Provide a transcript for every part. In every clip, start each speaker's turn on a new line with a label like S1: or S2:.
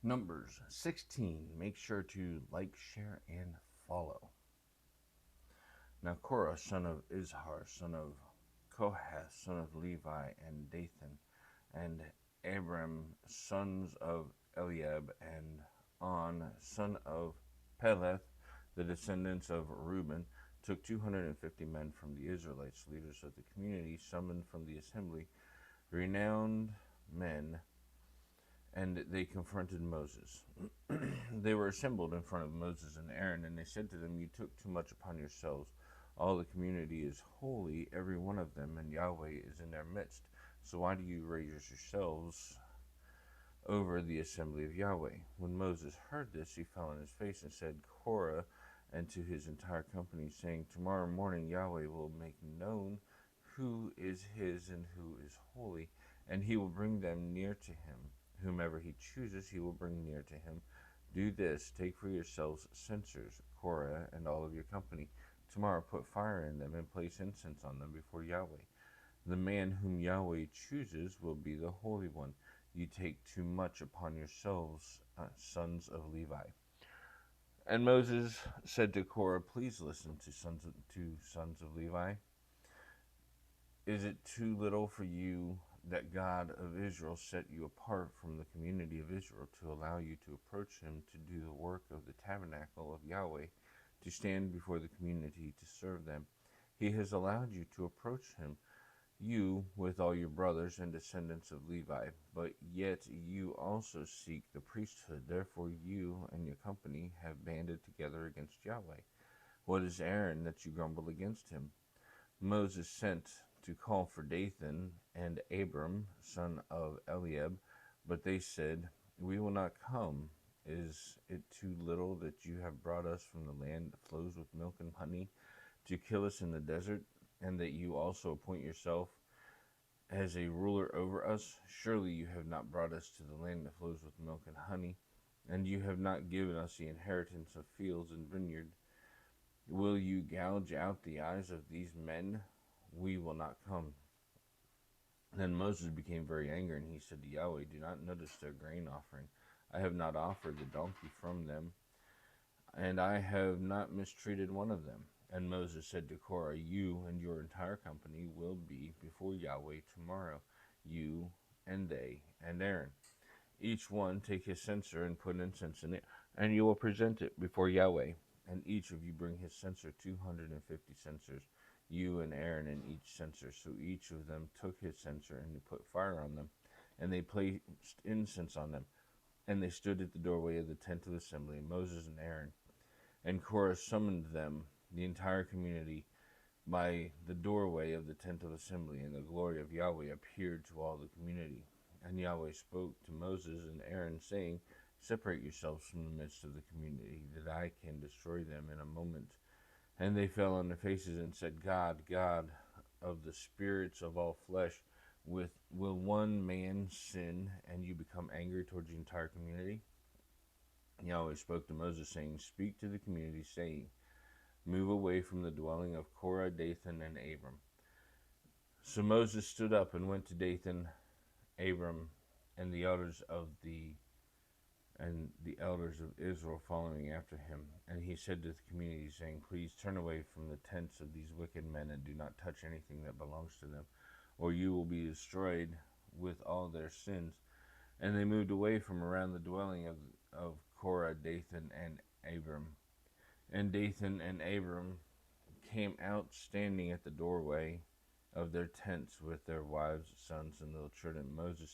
S1: Numbers 16. Make sure to like, share, and follow. Now Korah, son of Izhar, son of Kohath, son of Levi, and Dathan, and Abram, sons of Eliab, and On, son of Peleth, the descendants of Reuben, took 250 men from the Israelites, leaders of the community, summoned from the assembly, renowned men, and they confronted Moses. They were assembled in front of Moses and Aaron, and they said to them, "You took too much upon yourselves. All the community is holy, every one of them, and Yahweh is in their midst. So why do you raise yourselves over the assembly of Yahweh?" When Moses heard this, he fell on his face and said, Korah, and to his entire company, saying, "Tomorrow morning Yahweh will make known who is his and who is holy, and he will bring them near to him. Whomever he chooses, he will bring near to him. Do this, take for yourselves censers, Korah and all of your company. Tomorrow put fire in them and place incense on them before Yahweh. The man whom Yahweh chooses will be the Holy One. You take too much upon yourselves, sons of Levi." And Moses said to Korah, "Please listen to sons of Levi. Is it too little for you that God of Israel set you apart from the community of Israel to allow you to approach him to do the work of the tabernacle of Yahweh, to stand before the community to serve them? He has allowed you to approach him, you with all your brothers and descendants of Levi, but yet you also seek the priesthood. Therefore you and your company have banded together against Yahweh. What is Aaron that you grumble against him?" Moses sent to call for Dathan and Abram, son of Eliab, but they said, "We will not come. Is it too little that you have brought us from the land that flows with milk and honey to kill us in the desert, and that you also appoint yourself as a ruler over us? Surely you have not brought us to the land that flows with milk and honey, and you have not given us the inheritance of fields and vineyard. Will you gouge out the eyes of these men? We will not come." Then Moses became very angry, and he said to Yahweh, "Do not notice their grain offering. I have not offered the donkey from them, and I have not mistreated one of them." And Moses said to Korah, "You and your entire company will be before Yahweh tomorrow, you and they and Aaron. Each one take his censer and put incense in it, and you will present it before Yahweh. And each of you bring his censer, 250 censers, you and Aaron in each censer." So each of them took his censer, and they put fire on them, and they placed incense on them. And they stood at the doorway of the tent of assembly, Moses and Aaron. And Korah summoned them, the entire community, by the doorway of the tent of assembly, and the glory of Yahweh appeared to all the community. And Yahweh spoke to Moses and Aaron, saying, "Separate yourselves from the midst of the community, that I can destroy them in a moment." And they fell on their faces and said, "God, God of the spirits of all flesh, will one man sin, and you become angry towards the entire community?" Yahweh spoke to Moses, saying, "Speak to the community, saying, move away from the dwelling of Korah, Dathan, and Abram." So Moses stood up and went to Dathan, Abram, and the elders of Israel following after him. And he said to the community, saying, "Please turn away from the tents of these wicked men, and do not touch anything that belongs to them, or you will be destroyed with all their sins." And they moved away from around the dwelling of Korah, Dathan, and Abram. And Dathan and Abram came out standing at the doorway of their tents with their wives, sons, and little children. Moses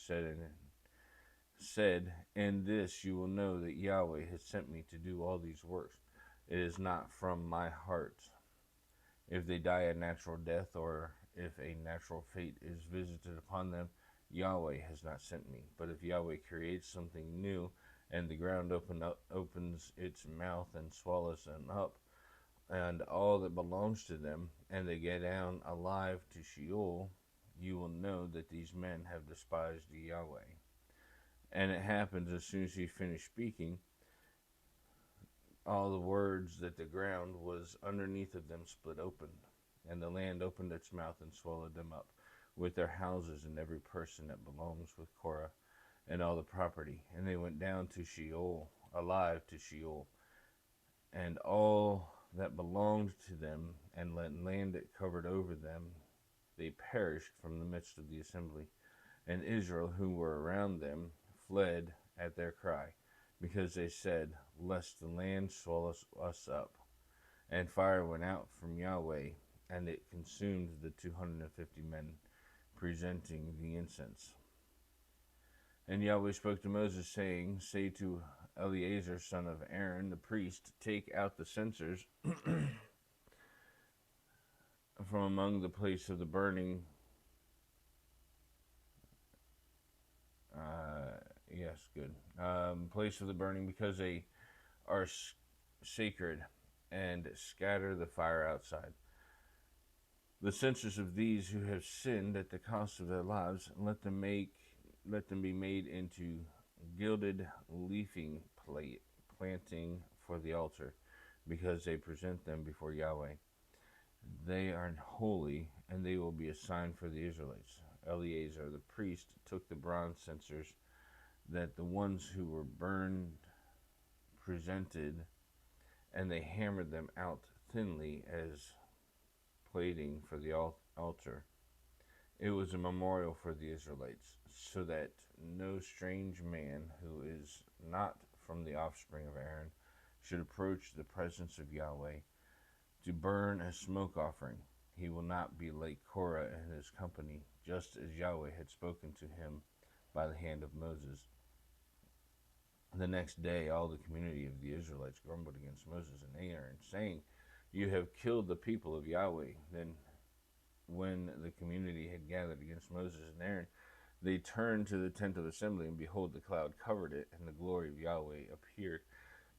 S1: said, "In this you will know that Yahweh has sent me to do all these works. It is not from my heart. If they die a natural death, or if a natural fate is visited upon them, Yahweh has not sent me. But if Yahweh creates something new, and the ground opens its mouth and swallows them up, and all that belongs to them, and they get down alive to Sheol, you will know that these men have despised Yahweh." And it happened, as soon as he finished speaking all the words, that the ground was underneath of them split open, and the land opened its mouth and swallowed them up, with their houses and every person that belongs with Korah and all the property. And they went down to Sheol, alive to Sheol, and all that belonged to them, and land that covered over them, they perished from the midst of the assembly. And Israel, who were around them, fled at their cry, because they said, lest the land swallow us up. And fire went out from Yahweh, and it consumed the 250 men presenting the incense. And Yahweh spoke to Moses, saying, say to Eleazar, son of Aaron, the priest, take out the censers from among the place of the burning. Yes, good. Place of the burning, because they are sacred, and scatter the fire outside. The censers of these who have sinned at the cost of their lives, let them be made into gilded leafing planting for the altar, because they present them before Yahweh. They are holy, and they will be a sign for the Israelites. Eleazar the priest took the bronze censers that the ones who were burned presented, and they hammered them out thinly as plating for the altar. It was a memorial for the Israelites, so that no strange man who is not from the offspring of Aaron should approach the presence of Yahweh to burn a smoke offering. He will not be like Korah and his company, just as Yahweh had spoken to him by the hand of Moses. The next day all the community of the Israelites grumbled against Moses and Aaron, saying, you have killed the people of Yahweh. Then when the community had gathered against Moses and Aaron, they turned to the tent of assembly, and behold, the cloud covered it, and the glory of Yahweh appeared.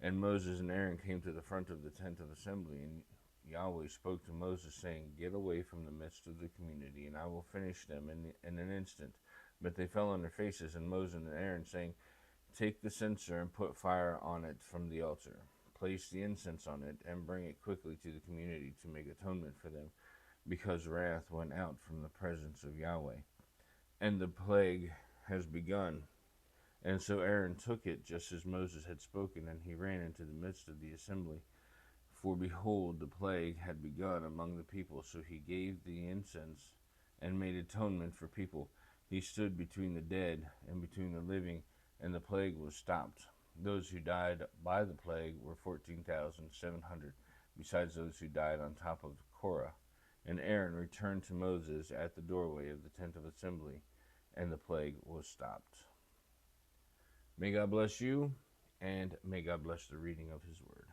S1: And Moses and Aaron came to the front of the tent of assembly, and Yahweh spoke to Moses, saying, get away from the midst of the community, and I will finish them in an instant. But they fell on their faces, and Moses and Aaron, saying, take the censer and put fire on it from the altar. Place the incense on it, and bring it quickly to the community to make atonement for them, because wrath went out from the presence of Yahweh, and the plague has begun. And so Aaron took it just as Moses had spoken, and he ran into the midst of the assembly. For behold, the plague had begun among the people. So he gave the incense and made atonement for people. He stood between the dead and between the living, and the plague was stopped. Those who died by the plague were 14,700, besides those who died on top of Korah. And Aaron returned to Moses at the doorway of the tent of assembly, and the plague was stopped. May God bless you, and may God bless the reading of his word.